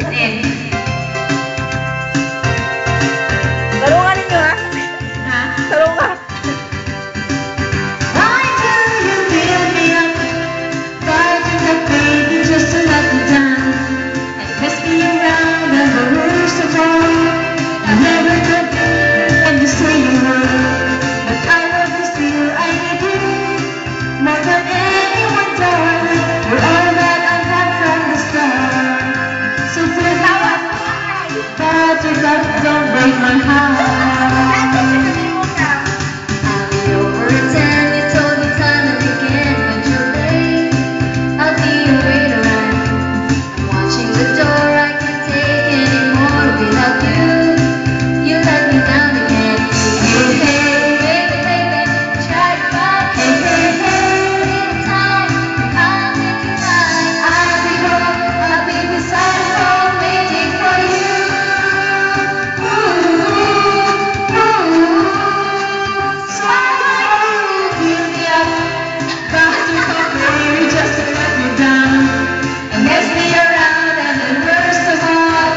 Then, Tarungan ninyo ha? ha? Tarungan. Why do you fill me up? Why do you baby just to let me down? And mess me around and the worst of all, I never could when you say you would. But I love you still, I need you more than anyone, darling. You're all that I have from the start. So fill me up, but your love don't break my heart. I'll be over at 10, you told me time and again, but you're late. I'll be your waiter and I'm watching the door, I can't take anymore without you. You let me down again. Hey, hey, baby, baby, try to find. Hey, hey, hey, little time, I'll make you mine. I'll be home, I'll be beside the road waiting for you. Ooh, ooh, ooh. So why do you fill me up? Got to come, baby, just to let me down and mess me around, and the worst of all,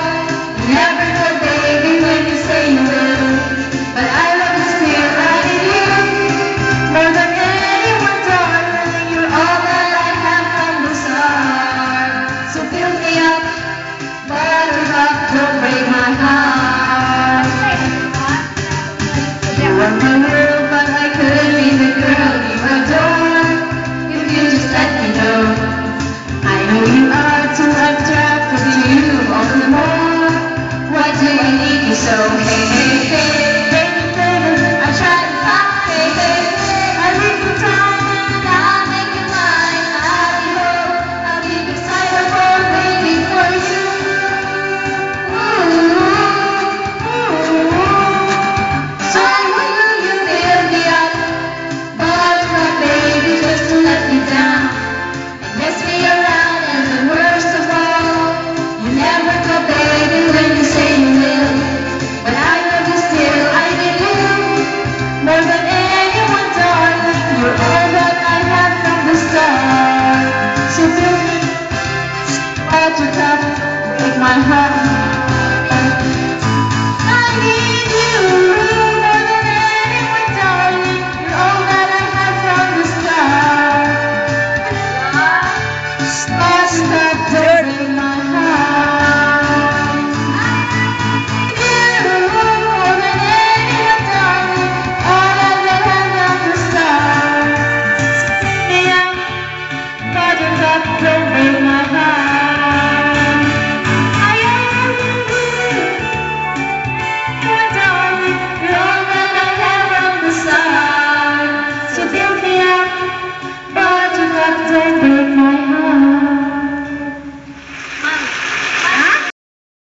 you never know, baby, when you say you will. But I love you still, I need you more than anyone, darling. You're all that I have from the start. So fill me up, buttercup, don't break my heart. You are my world, but I could be the girl you adore if you just let me know. I know you are too attracted to you all the more. Why do I need you so? Hey, hey, hey, baby, baby, I try to find. Hey, hey, hey, I need the time and I'll make you mine. I'll be home, I'll be beside the road waiting for you. Ooh, ooh, ooh. So will you fill me up, buttercup, baby, just to let me down and mess me around, and the worst of all, you never go, baby, when you say you will. But I love you still, I need you more than anyone, darling. You're all that I had from the start. So fill me, buttercup, break my heart.